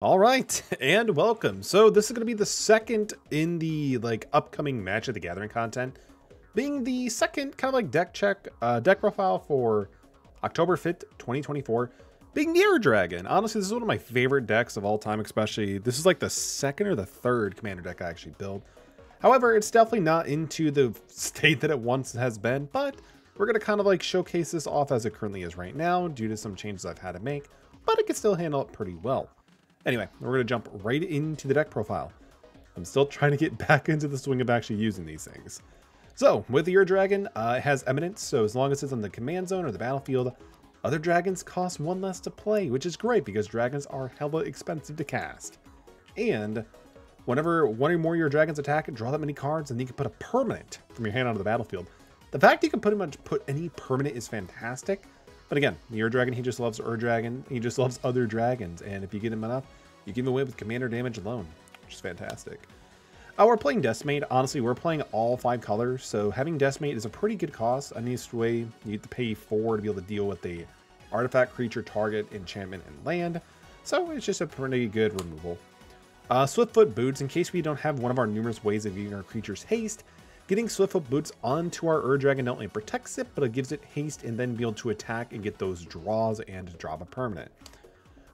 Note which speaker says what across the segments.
Speaker 1: All right, and welcome. So this is going to be the second in the upcoming Magic the Gathering content, being the second kind of like deck profile for October 5th, 2024, being the Ur Dragon. Honestly, this is one of my favorite decks of all time, especially this is like the second or the third commander deck I actually built. However, it's definitely not into the state that it once has been, but we're going to kind of like showcase this off as it currently is right now due to some changes I've had to make, but it can still handle it pretty well. Anyway, we're going to jump right into the deck profile. I'm still trying to get back into the swing of actually using these things. So, with your dragon, it has Eminence, so as long as it's on the command zone or the battlefield, other dragons cost one less to play, which is great because dragons are hella expensive to cast. And whenever one or more of your dragons attack, draw that many cards, and you can put a permanent from your hand onto the battlefield. The fact you can pretty much put any permanent is fantastic. But again, the Ur Dragon, he just loves Ur Dragon. He just loves other dragons. And if you get him enough, you give him away with commander damage alone, which is fantastic. We're playing Decimate. Honestly, we're playing all 5 colors. So having Decimate is a pretty good cost. On this way, you have to pay 4 to be able to deal with the artifact, creature, target, enchantment, and land. So it's just a pretty good removal. Swiftfoot Boots, in case we don't have one of our numerous ways of giving our creatures haste, getting Swiftfoot Boots onto our Ur Dragon not only protects it, but it gives it haste and then be able to attack and get those draws and drop a permanent.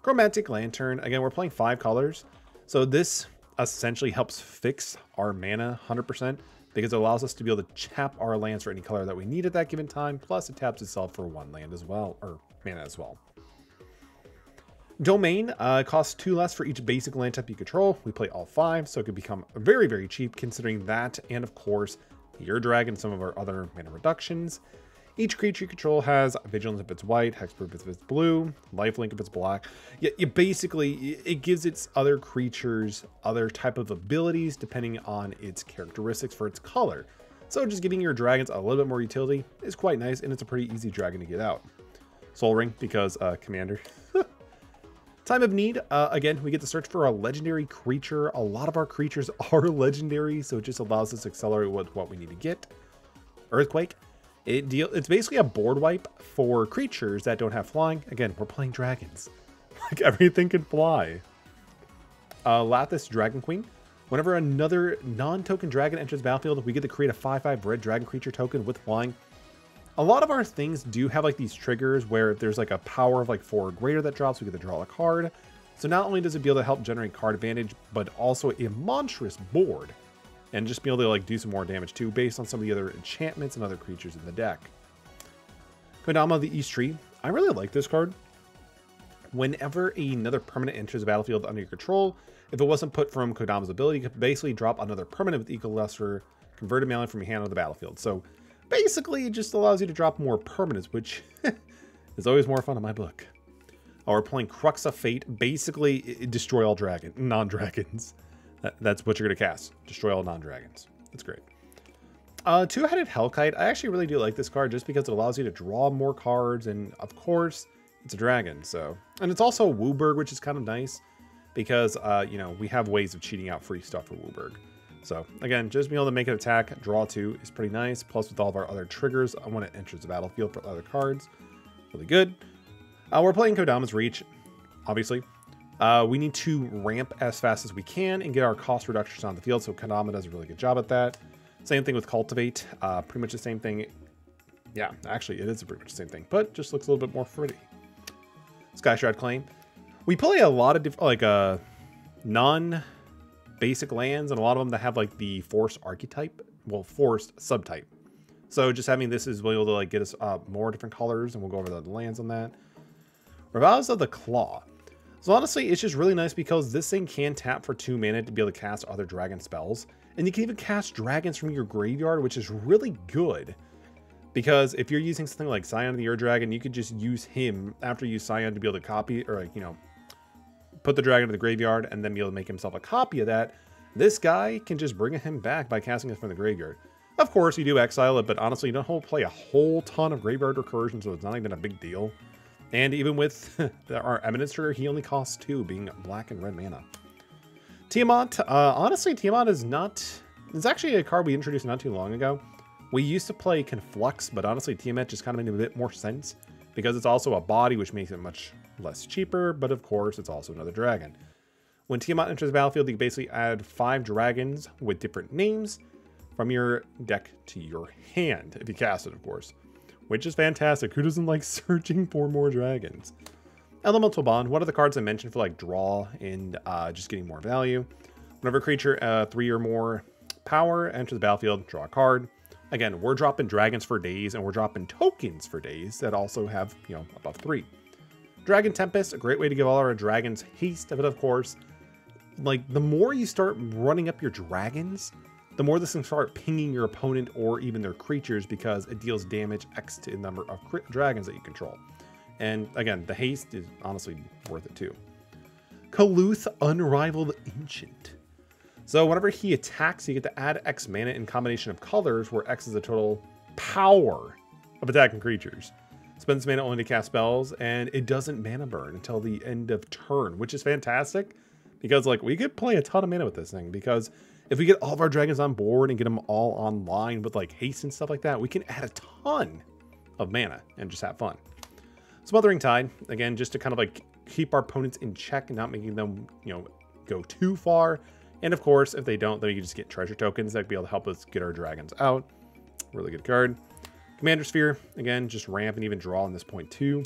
Speaker 1: Chromatic Lantern, again, we're playing 5 colors. So this essentially helps fix our mana 100% because it allows us to be able to tap our lands for any color that we need at that given time. Plus it taps itself for 1 land as well, or mana as well. Domain costs 2 less for each basic land type you control. We play all 5, so it could become very, very cheap considering that, and of course, your dragon, some of our other mana reductions. Each creature you control has Vigilance if it's white, Hexproof if it's blue, Lifelink if it's black. You basically, it gives its other creatures other type of abilities depending on its characteristics for its color. So just giving your dragons a little bit more utility is quite nice, and it's a pretty easy dragon to get out. Soul Ring because commander. Time of Need, again, we get to search for a legendary creature. A lot of our creatures are legendary, so it just allows us to accelerate what we need to get. Earthquake, it's basically a board wipe for creatures that don't have flying. Again, we're playing dragons. Like, everything can fly. Lathis Dragon Queen. Whenever another non-token dragon enters the battlefield, we get to create a 5/5 red dragon creature token with flying. A lot of our things do have like these triggers where if there's like a power of like 4 or greater that drops, we get to draw a card. So not only does it be able to help generate card advantage, but also a monstrous board and just be able to like do some more damage too based on some of the other enchantments and other creatures in the deck. Kodama the East Tree. I really like this card. Whenever another permanent enters the battlefield under your control, if it wasn't put from Kodama's ability, you could basically drop another permanent with equal lesser converted mana from your hand on the battlefield. So basically, it just allows you to drop more permanents, which is always more fun in my book. We're playing Crux of Fate. Basically, destroy all non-dragons. That's what you're going to cast. Destroy all non-dragons. That's great. Two-Headed Hellkite. I actually really do like this card just because it allows you to draw more cards. And, of course, it's a dragon. So, and it's also Wooburg, which is kind of nice because, you know, we have ways of cheating out free stuff for Wooburg. So again, just being able to make an attack, draw 2 is pretty nice. Plus with all of our other triggers when it enters the battlefield for other cards, really good. We're playing Kodama's Reach, obviously. We need to ramp as fast as we can and get our cost reductions on the field. So Kodama does a really good job at that. Same thing with Cultivate, pretty much the same thing. Yeah, actually it is pretty much the same thing, but just looks a little bit more pretty. Skyshroud Claim. We play a lot of different, like non-basic lands, and a lot of them that have like the force archetype, well, forced subtype. So just having this is able to like get us more different colors, and we'll go over the lands on that. Revives of the Claw. So honestly, it's just really nice because this thing can tap for 2 mana to be able to cast other dragon spells, and you can even cast dragons from your graveyard, which is really good. Because if you're using something like Scion the Ur Dragon, you could just use him after you use Scion to be able to copy, or like, you know, put the dragon to the graveyard and then be able to make himself a copy of that. This guy can just bring him back by casting it from the graveyard. Of course, you do exile it, but honestly, you don't play a whole ton of graveyard recursion, so it's not even a big deal. And even with our Eminence trigger, he only costs 2, being black and red mana. Tiamat, honestly, Tiamat is not... It's actually a card we introduced not too long ago. We used to play Conflux, but honestly, Tiamat just kind of made a bit more sense because it's also a body, which makes it much less cheaper, but of course, it's also another dragon. When Tiamat enters the battlefield, you can basically add 5 dragons with different names from your deck to your hand, if you cast it, of course, which is fantastic. Who doesn't like searching for more dragons? Elemental Bond, one of the cards I mentioned for like draw and just getting more value. Whenever a creature 3 or more power enters the battlefield, draw a card. Again, we're dropping dragons for days, and we're dropping tokens for days that also have, above 3. Dragon Tempest, a great way to give all our dragons haste, but of course, like, the more you start running up your dragons, the more this can start pinging your opponent or even their creatures, because it deals damage X to the number of dragons that you control. And again, the haste is honestly worth it too. Kaluth, Unrivaled Ancient. So whenever he attacks, you get to add X mana in combination of colors, where X is the total power of attacking creatures. Spends mana only to cast spells, and it doesn't mana burn until the end of turn, which is fantastic, because like we could play a ton of mana with this thing, because if we get all of our dragons on board and get them all online with like haste and stuff like that, we can add a ton of mana and just have fun. Smothering Tide, again, just to kind of like keep our opponents in check and not making them, go too far. And of course, if they don't, then you can just get treasure tokens that can be able to help us get our dragons out. Really good card. Commander Sphere, again, just ramp and even draw on this point too.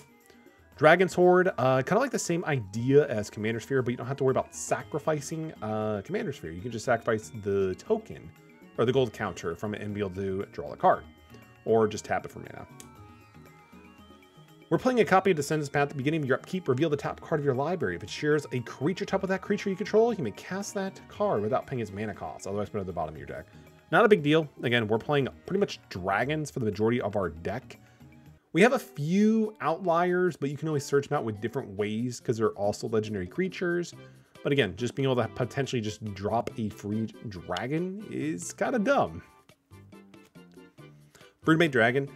Speaker 1: Dragon's Horde, kind of like the same idea as Commander Sphere, but you don't have to worry about sacrificing Commander Sphere. You can just sacrifice the token or the gold counter from it and be able to draw a card, or just tap it for mana. We're playing a copy of Descendant's Path at the beginning of your upkeep. Reveal the top card of your library. If it shares a creature type with that creature you control, you may cast that card without paying its mana cost, otherwise put it at the bottom of your deck. Not a big deal. Again, we're playing pretty much dragons for the majority of our deck. We have a few outliers, but you can always search them out with different ways because they're also legendary creatures. But again, just being able to potentially just drop a free dragon is kind of dumb. Broodmate Dragon.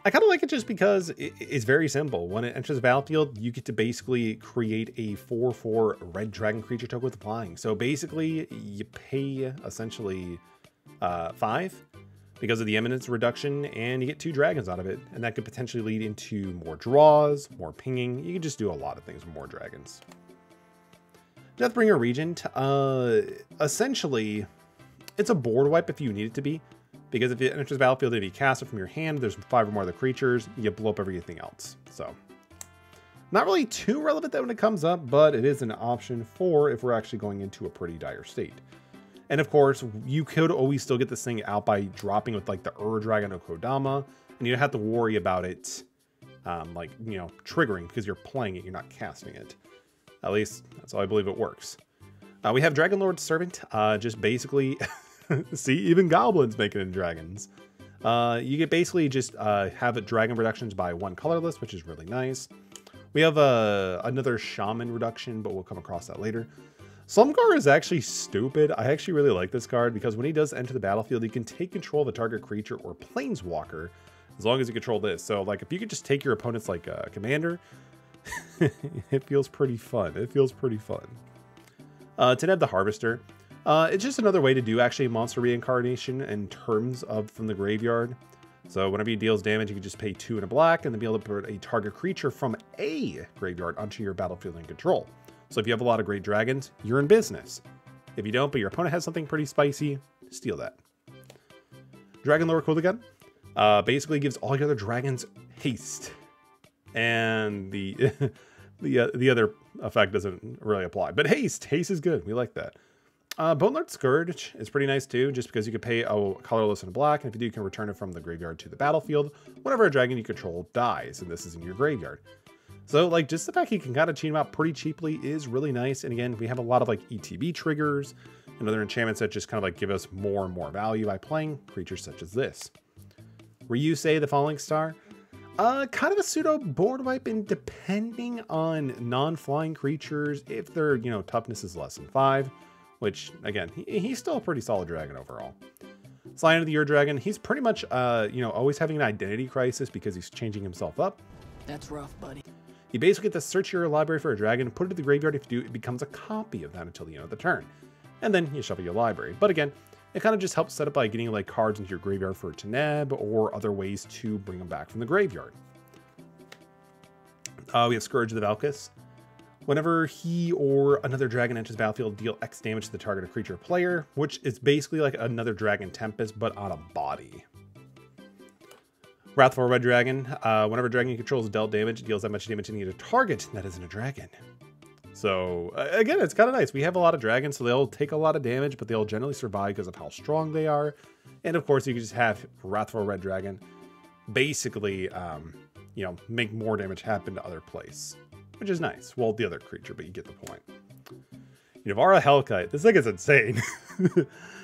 Speaker 1: I kind of like it just because it's very simple. When it enters the battlefield, you get to basically create a 4/4 red dragon creature token with flying. So basically, you pay essentially 5 because of the eminence reduction, and you get 2 dragons out of it. And that could potentially lead into more draws, more pinging. You can just do a lot of things with more dragons. Deathbringer Regent. Essentially, it's a board wipe if you need it to be. Because if it enters the battlefield, if you cast it from your hand, there's 5 or more of the creatures, you blow up everything else. So, not really too relevant that when it comes up, but it is an option for if we're actually going into a pretty dire state. And of course, you could always still get this thing out by dropping with like the Ur Dragon or Kodama, and you don't have to worry about it, triggering because you're playing it, you're not casting it. At least, that's how I believe it works. We have Dragonlord's Servant, just basically... See, even goblins make it in dragons. You get basically just have dragon reductions by 1 colorless, which is really nice. We have another shaman reduction, but we'll come across that later. Slumgar is actually stupid. I actually really like this card because when he does enter the battlefield, he can take control of a target creature or planeswalker as long as you control this. So like if you could just take your opponent's like commander, it feels pretty fun. It feels pretty fun. Teneb the Harvester. It's just another way to do actually monster reincarnation in terms of from the graveyard. So whenever he deals damage, you can just pay 2 and a black and then be able to put a target creature from a graveyard onto your battlefield in control. So if you have a lot of great dragons, you're in business. If you don't, but your opponent has something pretty spicy, steal that. Dragonlord Cooldogun basically gives all your other dragons haste. And the other effect doesn't really apply. But haste is good. We like that. Bonelord Scourge is pretty nice too, just because you can pay a colorless and a black, and if you do, you can return it from the graveyard to the battlefield whenever a dragon you control dies, and this is in your graveyard. So like just the fact you can kind of cheat them out pretty cheaply is really nice. And again, we have a lot of like ETB triggers and other enchantments that just kind of like give us more and more value by playing creatures such as this. Ryusei the Falling Star. Kind of a pseudo board wipe, and depending on non-flying creatures, if their toughness is less than 5. Which, again, he's still a pretty solid dragon overall. Scion of the Ur Dragon, he's pretty much, always having an identity crisis because he's changing himself up.
Speaker 2: That's rough, buddy.
Speaker 1: You basically get to search your library for a dragon, put it to the graveyard. If you do, it becomes a copy of that until the end of the turn. And then you shuffle your library. But again, it kind of just helps set up by getting like cards into your graveyard for Teneb or other ways to bring them back from the graveyard. We have Scourge of the Valkis. Whenever he or another dragon enters the battlefield, deal X damage to the targeted creature or player, which is basically like another Dragon Tempest, but on a body. Wrathful Red Dragon. Whenever a dragon you control is dealt damage, it deals that much damage to any other target that isn't a dragon. So, again, it's kind of nice. We have a lot of dragons, so they'll take a lot of damage, but they'll generally survive because of how strong they are. And, of course, you can just have Wrathful Red Dragon basically, you know, make more damage happen to other place, which is nice. Well, the other creature, but you get the point. Yuvara Hellkite. This thing is insane.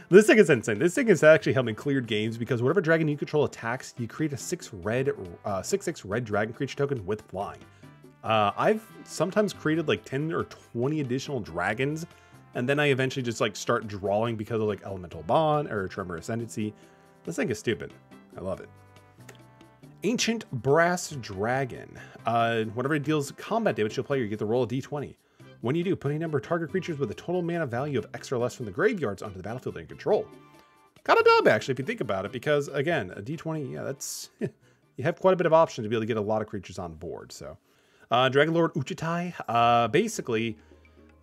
Speaker 1: This thing is insane. This thing is actually helping cleared games because whatever dragon you control attacks, you create a 6/6 red dragon creature token with flying. I've sometimes created like 10 or 20 additional dragons, and then I eventually just like start drawing because of like Elemental Bond or Tremor Ascendancy. This thing is stupid. I love it. Ancient Brass Dragon. Whenever it deals combat damage to a player, you get to roll a d20. When you do, put a number of target creatures with a total mana value of X or less from the graveyards onto the battlefield that you control. Kind of dumb, actually, if you think about it, because, again, a d20, yeah, that's... you have quite a bit of options to be able to get a lot of creatures on board, so... Dragon Lord Uchitai. Basically,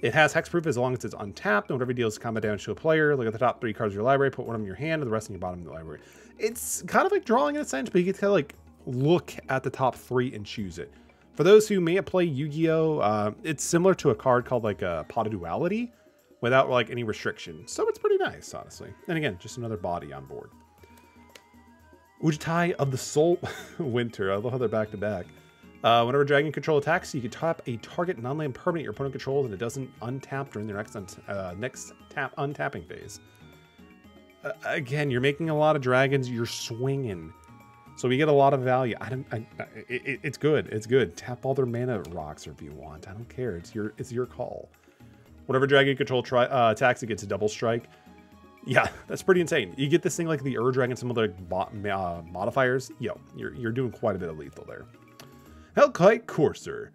Speaker 1: it has hexproof as long as it's untapped, and whenever it deals combat damage to a player, look at the top 3 cards of your library, put one of them in your hand, and the rest in your bottom of the library. It's kind of like drawing in a sense, but you get to, like, look at the top 3 and choose it. For those who may have played Yu-Gi-Oh, it's similar to a card called like a Pot of Duality without like any restriction. So it's pretty nice, honestly. And again, just another body on board. Uchitai of the Soul Winter. I love how they're back to back. Whenever dragon control attacks, you can tap a target non-land permanent your opponent controls and it doesn't untap during their next untapping phase. Again, you're making a lot of dragons, you're swinging. So we get a lot of value. It's good. It's good. Tap all their mana rocks if you want. I don't care. It's your call. Whatever dragon you control attacks, it gets a double strike. Yeah, that's pretty insane. You get this thing like the Ur Dragon, some other modifiers. Yo, you're doing quite a bit of lethal there. Hellkite Courser.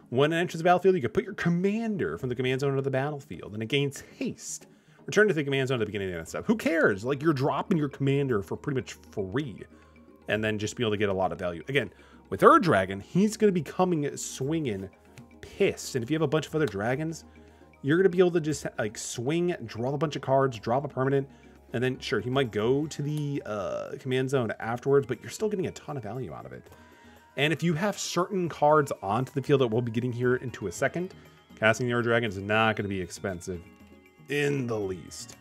Speaker 1: When it enters the battlefield, you can put your commander from the command zone into the battlefield, and it gains haste. Return to the command zone at the beginning of the next step. Who cares? Like, you're dropping your commander for pretty much free. And then just be able to get a lot of value. Again, with Ur Dragon, he's going to be coming swinging pissed. And if you have a bunch of other dragons, you're going to be able to just like swing, draw a bunch of cards, drop a permanent, and then sure, he might go to the command zone afterwards, but you're still getting a ton of value out of it. And if you have certain cards onto the field that we'll be getting here into a second, casting the Ur Dragon is not going to be expensive in the least.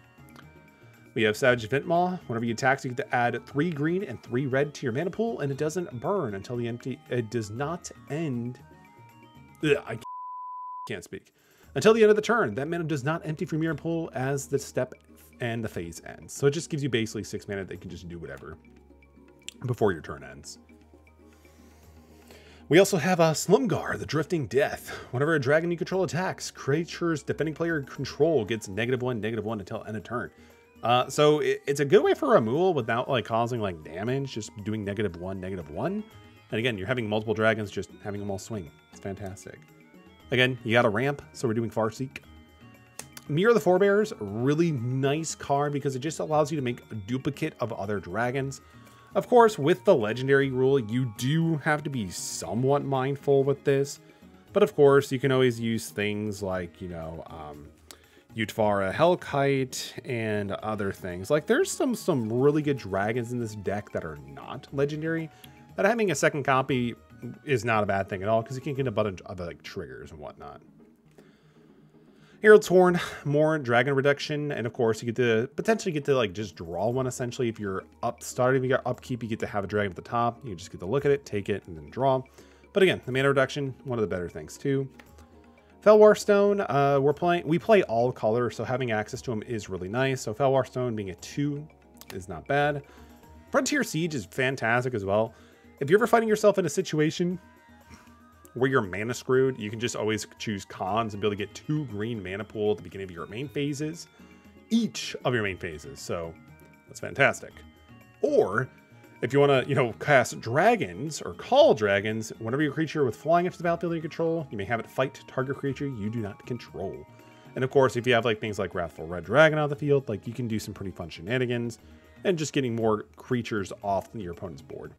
Speaker 1: We have Savage Ventmaw. Whenever you attack, you get to add 3 green and 3 red to your mana pool, and it doesn't burn until the empty. It does not end. I can't speak. Until the end of the turn, that mana does not empty from your pool as the step and the phase ends. So it just gives you basically 6 mana that you can just do whatever before your turn ends. We also have Slumgar, the Drifting Death. Whenever a dragon you control attacks, creatures defending player control gets -1/-1 until end of turn. So it's a good way for removal without like causing like damage, just doing -1/-1. And again, you're having multiple dragons, just having them all swing. It's fantastic. Again, you got a ramp, so we're doing Farseek. Mirror the Forebears, really nice card because it just allows you to make a duplicate of other dragons. Of course, with the legendary rule, you do have to be somewhat mindful with this. But of course, you can always use things like, you know, Yuvara Hellkite and other things. Like there's some really good dragons in this deck that are not legendary, that having a second copy is not a bad thing at all because you can get a bunch of like triggers and whatnot. Herald's Horn, more dragon reduction, and of course you get to potentially get to like just draw one essentially. If you're starting your upkeep, you get to have a dragon at the top. You just get to look at it, take it, and then draw. But again, the mana reduction, one of the better things too. Felwar Stone, we play all color, so having access to them is really nice. So Felwar Stone being a 2 is not bad. Frontier Siege is fantastic as well. If you're ever finding yourself in a situation where you're mana screwed, you can just always choose cons and be able to get 2 green mana pool at the beginning of your main phases, each of your main phases. So that's fantastic. Or if you want to, you know, cast dragons or call dragons, whenever your creature with flying into the battlefield you control, you may have it fight target creature you do not control. And of course, if you have like things like Wrathful Red Dragon on the field, like you can do some pretty fun shenanigans and just getting more creatures off your opponent's board.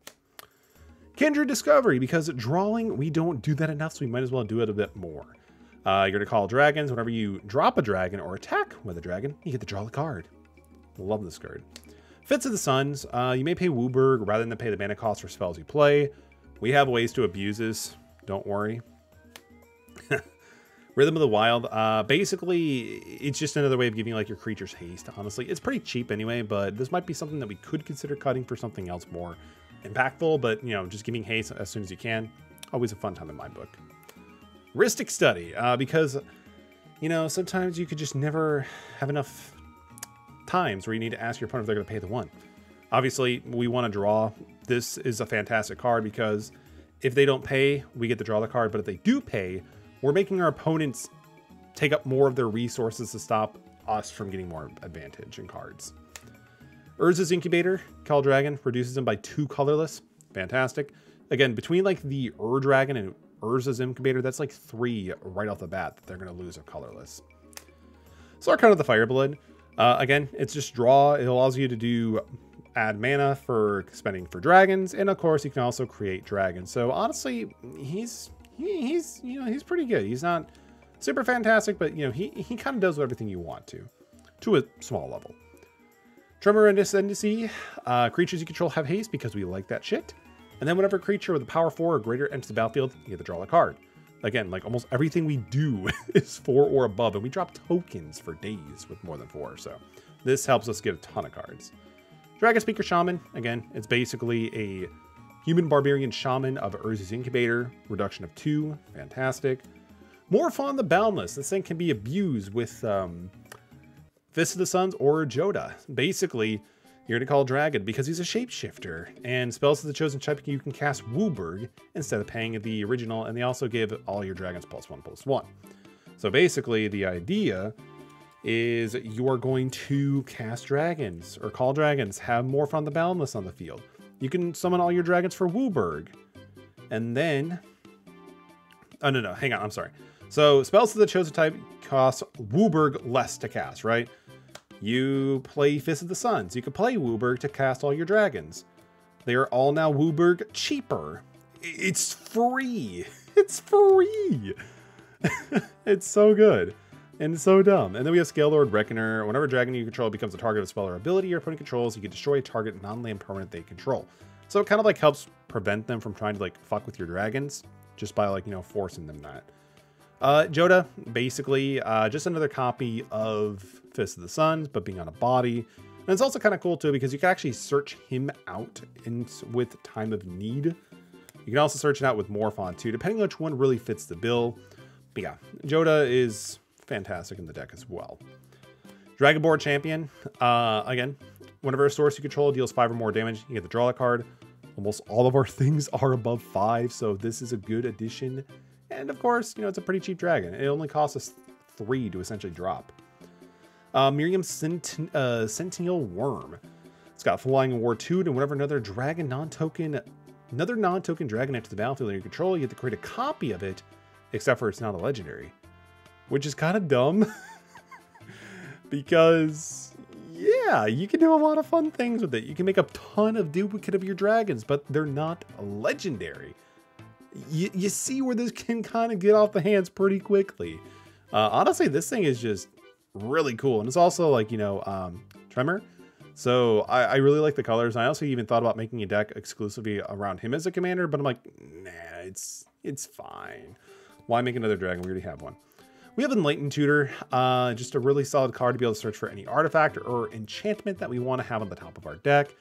Speaker 1: Kindred Discovery, because drawing, we don't do that enough, so we might as well do it a bit more. You're to call dragons. Whenever you drop a dragon or attack with a dragon, you get to draw the card. Love this card. Fits of the Suns. You may pay Wooburg rather than pay the mana cost for spells you play. We have ways to abuse this. Don't worry. Rhythm of the Wild. Basically, it's just another way of giving like your creatures haste. Honestly, it's pretty cheap anyway, but this might be something that we could consider cutting for something else more impactful. But you know, just giving haste as soon as you can, always a fun time in my book. Rhystic Study, because you know sometimes you could just never have enough times where you need to ask your opponent if they're going to pay the one. Obviously, we want to draw. This is a fantastic card because if they don't pay, we get to draw the card. But if they do pay, we're making our opponents take up more of their resources to stop us from getting more advantage in cards. Urza's Incubator, Call Dragon, reduces them by 2 colorless. Fantastic. Again, between like the Ur Dragon and Urza's Incubator, that's like 3 right off the bat that they're going to lose a colorless. So Arcana of the Fireblood. Again, it's just draw. It allows you to add mana for spending for dragons, and of course you can also create dragons. So honestly, he's pretty good. He's not super fantastic, but you know he kind of does everything you want to a small level. Tremor and Ascendancy. Creatures you control have haste because we like that shit. And then whenever a creature with a power 4 or greater enters the battlefield, you get to draw a card. Again, like almost everything we do is 4 or above, and we drop tokens for days with more than 4. So this helps us get a ton of cards. Dragon Speaker Shaman. Again, it's basically a human barbarian shaman of Urza's Incubator. Reduction of 2. Fantastic. Morphon the Boundless. This thing can be abused with Fist of the Suns or Joda. Basically, you're going to call Dragon because he's a shapeshifter, and spells of the chosen type you can cast Wooburg instead of paying the original, and they also give all your dragons +1/+1. So basically, the idea is you are going to cast dragons or call dragons, have Morphon the Boundless on the field. You can summon all your dragons for Wooburg, and then no, hang on, I'm sorry. So spells of the chosen type cost Wooburg less to cast, right? You play Fist of the Suns. You can play Wooburg to cast all your dragons. They are all now Wooburg cheaper. It's free. It's free. It's so good and so dumb. And then we have Scale Lord Reckoner. Whenever a dragon you control becomes a target of a spell or ability your opponent controls, you can destroy a target non-land permanent they control. So it kind of like helps prevent them from trying to like fuck with your dragons just by like, you know, forcing them that. Joda, basically just another copy of Fist of the Suns, but being on a body. And it's also kind of cool too because you can actually search him out with Time of Need. You can also search it out with Morphon too, depending on which one really fits the bill. But yeah, Joda is fantastic in the deck as well. Dragonborn Champion. Again, whenever a source you control deals 5 or more damage, you get to draw a card. Almost all of our things are above 5, so this is a good addition. And of course, you know, it's a pretty cheap dragon. It only costs us 3 to essentially drop. Miriam's Sentinel Worm. It's got Flying War 2, and whenever another non-token dragon enters the battlefield in your control, you have to create a copy of it, except for it's not a legendary. Which is kind of dumb. Because, yeah, you can do a lot of fun things with it. You can make a ton of duplicate of your dragons, but they're not legendary. You see where this can kind of get off the hands pretty quickly. Honestly, this thing is just really cool. And it's also like, you know, Tremor. So I really like the colors. I also even thought about making a deck exclusively around him as a commander, but I'm like, nah, it's fine. Why make another dragon? We already have one. We have Enlightened Tutor, just a really solid card to be able to search for any artifact or enchantment that we want to have on the top of our deck.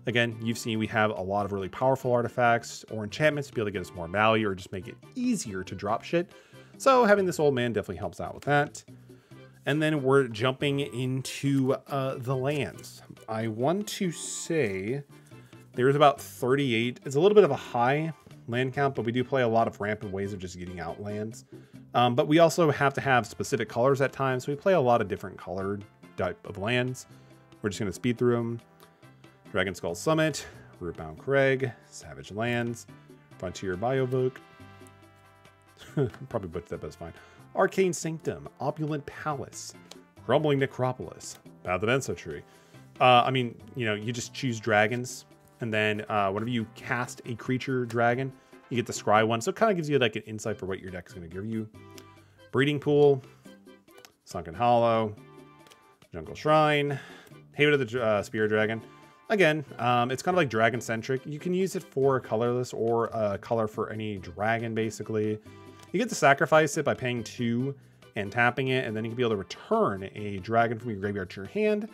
Speaker 1: Again, you've seen we have a lot of really powerful artifacts or enchantments to be able to get us more value or just make it easier to drop shit. So having this old man definitely helps out with that. And then we're jumping into the lands. I want to say there's about 38. It's a little bit of a high land count, but we do play a lot of rampant ways of just getting out lands. But we also have to have specific colors at times. So we play a lot of different colored type of lands. We're just going to speed through them. Dragon Skull Summit, Rootbound Crag, Savage Lands, Frontier Biovoke. Probably butchered that, but it's fine. Arcane Sanctum, Opulent Palace, Crumbling Necropolis, Path of Ancestry. I mean, you know, you just choose dragons, and then whenever you cast a creature dragon, you get to scry one. So it kind of gives you like an insight for what your deck is going to give you. Breeding Pool, Sunken Hollow, Jungle Shrine, Haven of the Spear Dragon. Again, it's kind of like dragon-centric. You can use it for colorless or color for any dragon, basically. You get to sacrifice it by paying 2 and tapping it, and then you can be able to return a dragon from your graveyard to your hand.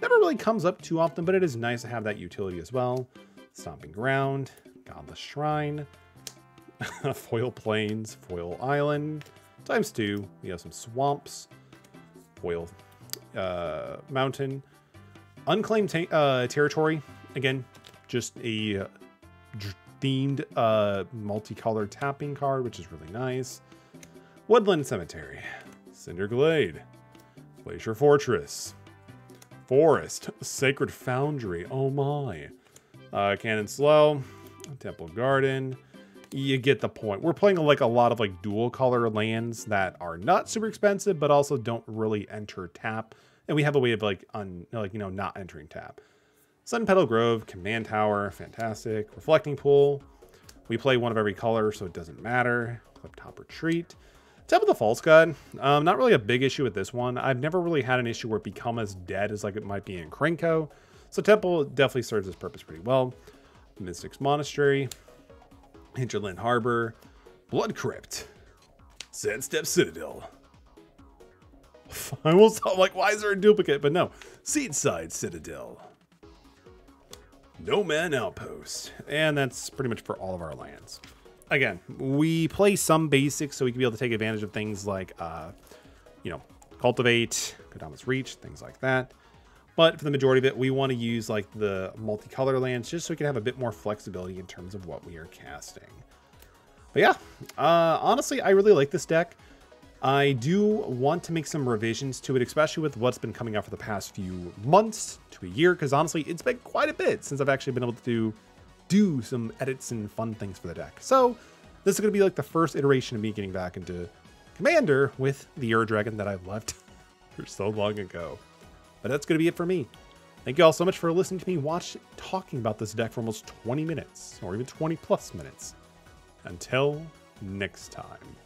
Speaker 1: Never really comes up too often, but it is nice to have that utility as well. Stomping Ground, Godless Shrine, Foil Plains, Foil Island, ×2. We have some swamps, Foil Mountain, Unclaimed Territory. Again, just a themed multicolored tapping card, which is really nice. Woodland Cemetery, Cinder Glade, Glacier Fortress, Forest, Sacred Foundry, oh my. Cannon Slough, Temple Garden. You get the point. We're playing like a lot of like dual color lands that are not super expensive, but also don't really enter tap. And we have a way of like, not entering tap. Sun Petal Grove, Command Tower, fantastic. Reflecting Pool. We play one of every color, so it doesn't matter. Clip Top Retreat. Temple of the False God. Not really a big issue with this one. I've never really had an issue where it become as dead as like it might be in Krenko. So Temple definitely serves its purpose pretty well. Mystics Monastery, Hinterland Harbor, Blood Crypt, Sandstep Citadel. I almost thought, like, why is there a duplicate? But no, Seedside Citadel, No Man Outpost, and that's pretty much for all of our lands. Again, we play some basics so we can be able to take advantage of things like, Cultivate, Kodama's Reach, things like that. But for the majority of it, we want to use like the multicolor lands just so we can have a bit more flexibility in terms of what we are casting. But yeah, honestly, I really like this deck. I do want to make some revisions to it, especially with what's been coming out for the past few months to a year, because honestly, it's been quite a bit since I've actually been able to do some edits and fun things for the deck. So this is going to be like the first iteration of me getting back into Commander with the Ur Dragon that I left for so long ago. But that's going to be it for me. Thank you all so much for listening to me talking about this deck for almost 20 minutes, or even 20 plus minutes. Until next time.